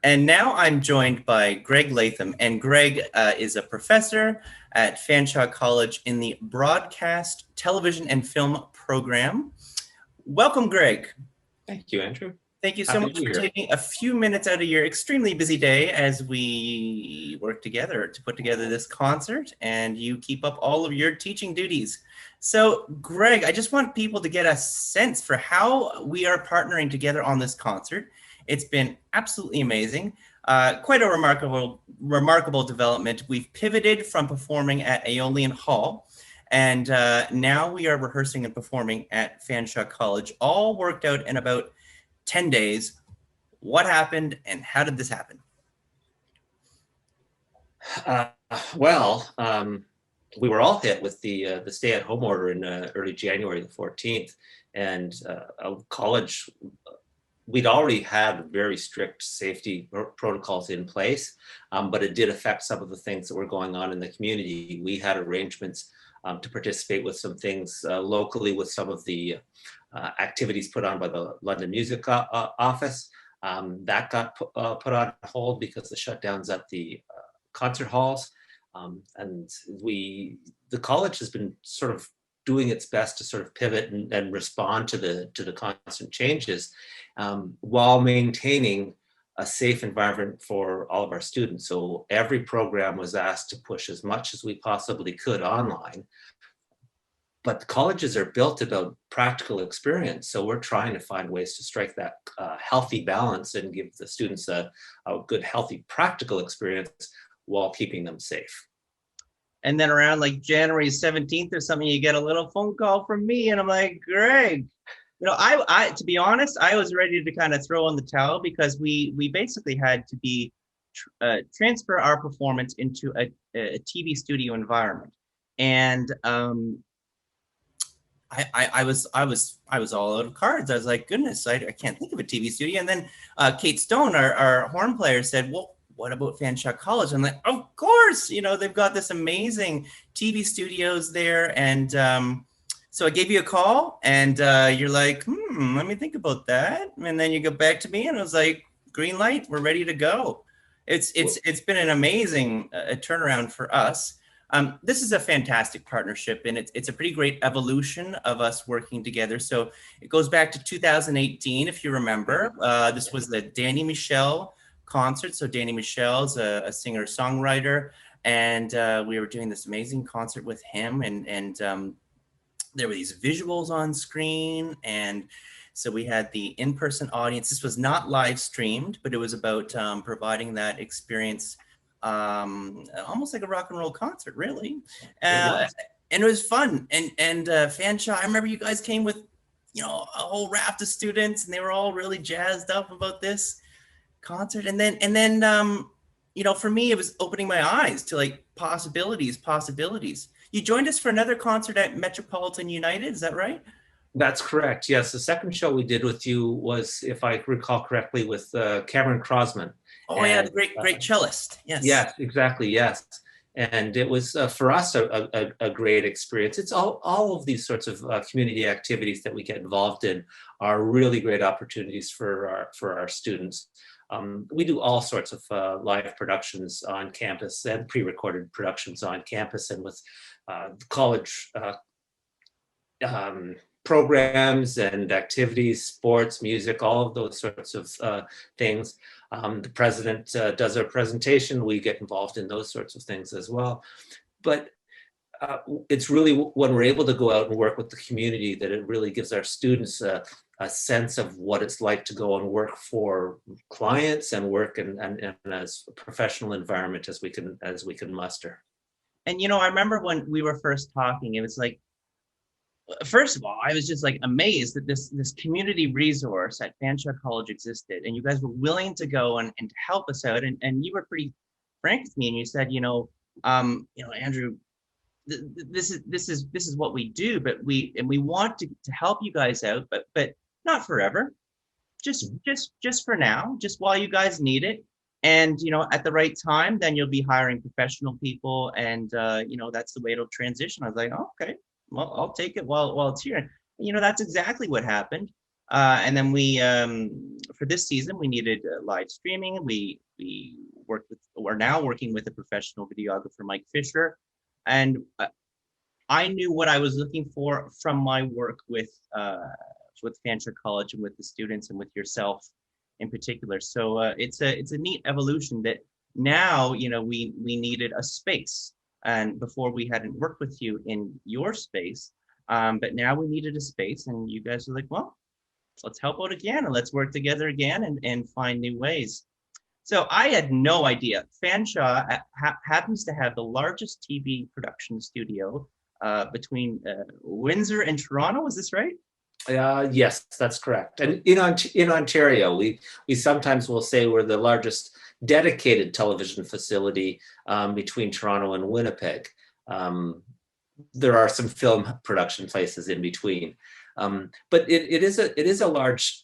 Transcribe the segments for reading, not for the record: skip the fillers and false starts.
And now I'm joined by Greg Latham. And Greg is a professor at Fanshawe College in the Broadcast, Television, and Film program. Welcome, Greg. Thank you, Andrew. Thank you so Happy to much be for here. taking a few minutes out of your extremely busy day as we work together to put together this concert and you keep up all of your teaching duties. So, Greg, I just want people to get a sense for how we are partnering together on this concert. It's been absolutely amazing. Quite a remarkable development. We've pivoted from performing at Aeolian Hall, and now we are rehearsing and performing at Fanshawe College, all worked out in about 10 days. What happened and how did this happen? Uh, well, we were all hit with the stay-at-home order in early January the 14th, and college. We'd already had very strict safety protocols in place, but it did affect some of the things that were going on in the community. We had arrangements to participate with some things locally with some of the activities put on by the London Music Office. That got put on hold because the shutdowns at the concert halls. And the college has been sort of doing its best to sort of pivot and respond to the constant changes while maintaining a safe environment for all of our students. So every program was asked to push as much as we possibly could online. But colleges are built about practical experience. So we're trying to find ways to strike that healthy balance and give the students a good, healthy, practical experience while keeping them safe. And then around like January 17th or something, you get a little phone call from me and I'm like, Greg, I to be honest, I was ready to kind of throw in the towel because we basically had to be transfer our performance into a TV studio environment. And I was all out of cards. I was like, goodness, I can't think of a TV studio. And then Kate Stone, our horn player, said, well, what about Fanshawe College? I'm like, of course, they've got this amazing TV studios there. And so I gave you a call and you're like, let me think about that. And then you go back to me and I was like, green light, we're ready to go. It's been an amazing turnaround for us. This is a fantastic partnership, and it's a pretty great evolution of us working together. So it goes back to 2018, if you remember. This was the Danny Michel concert. So Danny Michel's a singer-songwriter, and we were doing this amazing concert with him, and there were these visuals on screen, and so we had the in-person audience. This was not live streamed, but it was about providing that experience, almost like a rock and roll concert, really. And it was fun. And Fanshawe, I remember you guys came with, a whole raft of students, and they were all really jazzed up about this concert. And then, for me, it was opening my eyes to like possibilities. You joined us for another concert at Metropolitan United, is that right? That's correct. Yes, the second show we did with you was, if I recall correctly, with Cameron Crosman. Oh, yeah, the great cellist. Yes. Yes, exactly. Yes. And it was for us a great experience. It's all of these sorts of community activities that we get involved in are really great opportunities for our students. We do all sorts of live productions on campus and pre-recorded productions on campus, and with college programs and activities, sports, music, all of those sorts of things. The president does a presentation. We get involved in those sorts of things as well. But it's really when we're able to go out and work with the community that it really gives our students a sense of what it's like to go and work for clients and work in as a professional environment as we can muster. And I remember when we were first talking, it was like, first of all, I was just like amazed that this community resource at Fanshawe College existed, and you guys were willing to go and to help us out. And you were pretty frank with me, and you said, Andrew, this is what we do, but we want to help you guys out, but not forever, just for now, just while you guys need it. And at the right time, then you'll be hiring professional people, and that's the way it'll transition. I was like, oh, okay. Well, I'll take it while it's here. That's exactly what happened. And then we, for this season, we needed live streaming. We we're now working with a professional videographer, Mike Fisher, and I knew what I was looking for from my work with Fanshawe College and with the students and with yourself in particular. So it's a neat evolution that now, you know, we needed a space, and before we hadn't worked with you in your space, but now we needed a space, and you guys are like, well, let's help out again and let's work together again and find new ways. So I had no idea. Fanshawe happens to have the largest TV production studio between Windsor and Toronto. Is this right? Yes, that's correct. And in Ontario, we sometimes will say we're the largest dedicated television facility between Toronto and Winnipeg. There are some film production places in between, but it is a large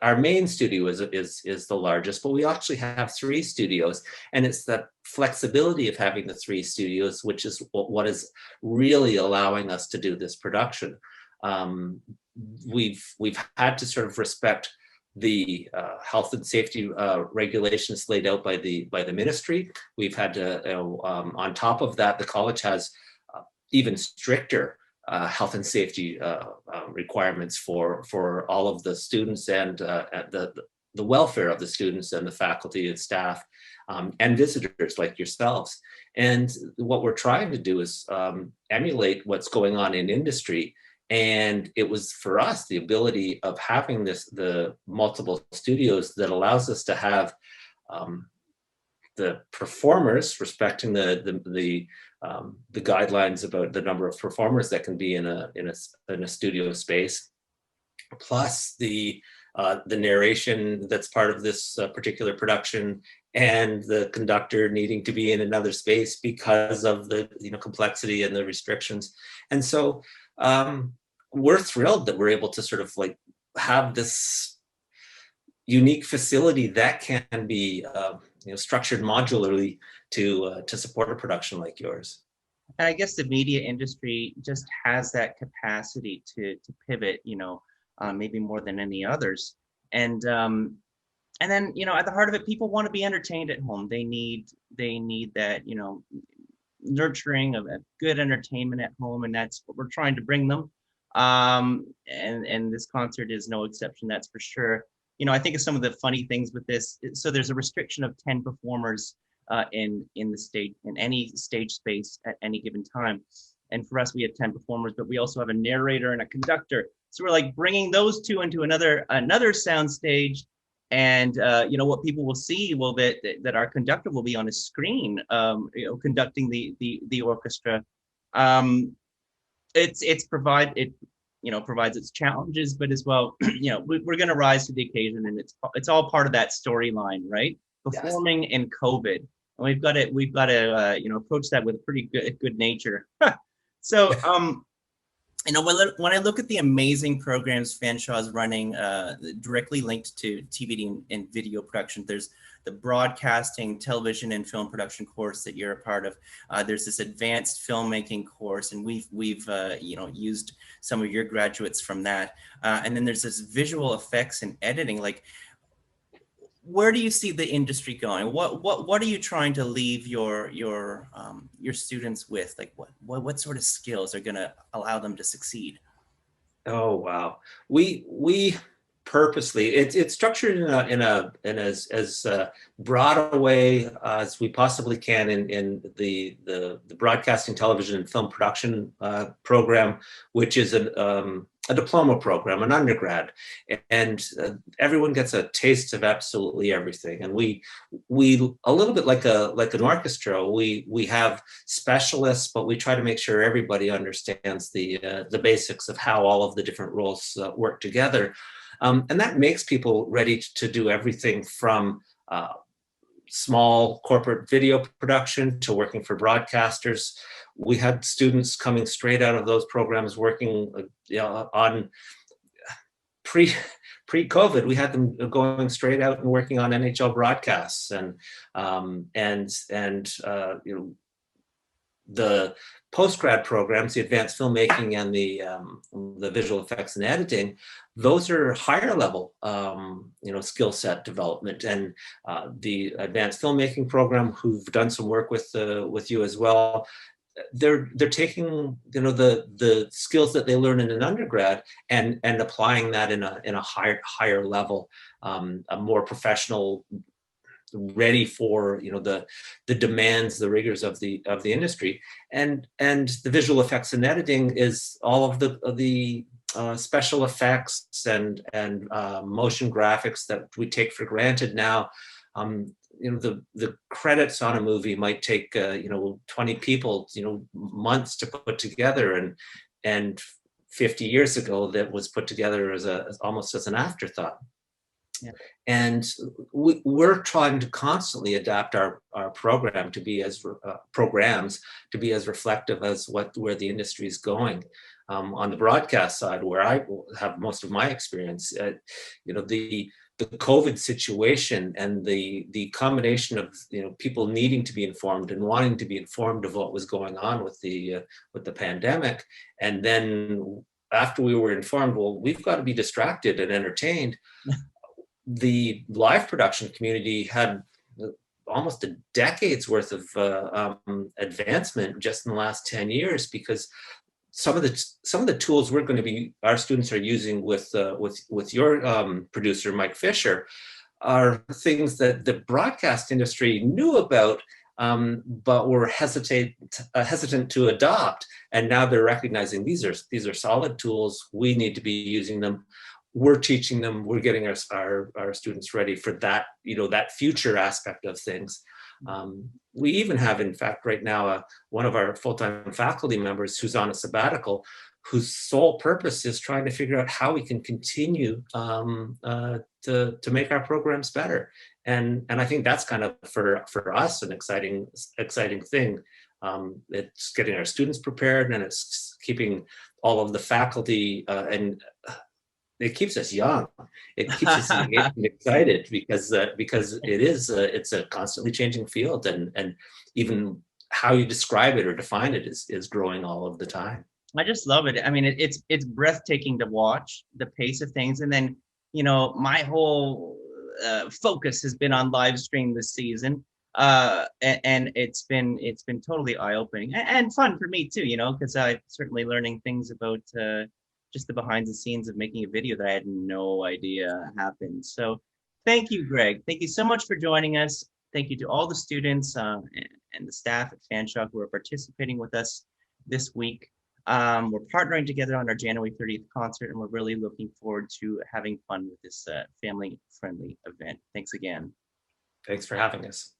our main studio is the largest, but we actually have 3 studios, and it's that flexibility of having the 3 studios, which is what is really allowing us to do this production. We've had to sort of respect the health and safety regulations laid out by the ministry. We've had to, on top of that, the college has even stricter health and safety requirements for all of the students and the welfare of the students and the faculty and staff and visitors like yourselves. And what we're trying to do is emulate what's going on in industry. And it was for us the ability of having the multiple studios that allows us to have the performers respecting the guidelines about the number of performers that can be in a studio space, plus the narration that's part of this particular production, and the conductor needing to be in another space because of the complexity and the restrictions. And so we're thrilled that we're able to sort of like have this unique facility that can be structured modularly to support a production like yours. And I guess the media industry just has that capacity to pivot, maybe more than any others. And then, at the heart of it, people want to be entertained at home. They need that, nurturing of good entertainment at home, and that's what we're trying to bring them. And this concert is no exception, that's for sure. I think of some of the funny things with this. So there's a restriction of 10 performers in any stage space at any given time. And for us, we have 10 performers, but we also have a narrator and a conductor. So we're like bringing those 2 into another sound stage. And what people will see that our conductor will be on a screen, conducting the orchestra. Provides its challenges, but as well, we're going to rise to the occasion, and it's all part of that storyline, right? Performing yes. In COVID, and we've got to approach that with a pretty good nature. So, when I look at the amazing programs Fanshawe is running, directly linked to TV and video production, there's the broadcasting, television, and film production course that you're a part of. There's this advanced filmmaking course, and we've used some of your graduates from that. And then there's this visual effects and editing. Like, where do you see the industry going? What are you trying to leave your students with? Like, what sort of skills are going to allow them to succeed? Oh wow, we purposely it's structured in as broad a way as we possibly can in the broadcasting, television, and film production program, which is a diploma program, an undergrad, and everyone gets a taste of absolutely everything. And we a little bit like an orchestra, we have specialists, but we try to make sure everybody understands the basics of how all of the different roles work together. And that makes people ready to do everything from small corporate video production to working for broadcasters. We had students coming straight out of those programs working on pre-COVID. We had them going straight out and working on NHL broadcasts and the post-grad programs, the advanced filmmaking and the visual effects and editing, those are higher level, skill set development. And the advanced filmmaking program, who've done some work with you as well, they're taking the skills that they learn in an undergrad and applying that in a higher level, a more professional, ready for the demands, the rigors of the industry. And the visual effects and editing is all of the special effects and motion graphics that we take for granted now. The credits on a movie might take 20 people months to put together, and 50 years ago that was put together as almost as an afterthought. Yeah. And we're trying to constantly adapt our program to be as programs to be as reflective as where the industry is going. On the broadcast side, where I have most of my experience, the COVID situation and the combination of people needing to be informed and wanting to be informed of what was going on with the pandemic, and then after we were informed, well, we've got to be distracted and entertained. The live production community had almost a decade's worth of advancement just in the last 10 years, because some of the tools our students are using with your producer Mike Fisher are things that the broadcast industry knew about, but were hesitant to adopt, and now they're recognizing these are solid tools. We need to be using them. We're teaching them. We're getting our students ready for that, that future aspect of things. We even have, in fact, right now, one of our full-time faculty members who's on a sabbatical, whose sole purpose is trying to figure out how we can continue to make our programs better. And I think that's kind of for us an exciting thing. It's getting our students prepared, and it's keeping all of the faculty and it keeps us young. It keeps us engaged and excited because it's a constantly changing field, and even how you describe it or define it is growing all of the time. I just love it. I mean, it's breathtaking to watch the pace of things, and then my whole focus has been on live stream this season, and it's been totally eye-opening and fun for me too. Because I'm certainly learning things about just the behind the scenes of making a video that I had no idea happened. So thank you, Greg. Thank you so much for joining us. Thank you to all the students and the staff at Fanshawe who are participating with us this week. We're partnering together on our January 30th concert, and we're really looking forward to having fun with this family-friendly event. Thanks again. Thanks for having us.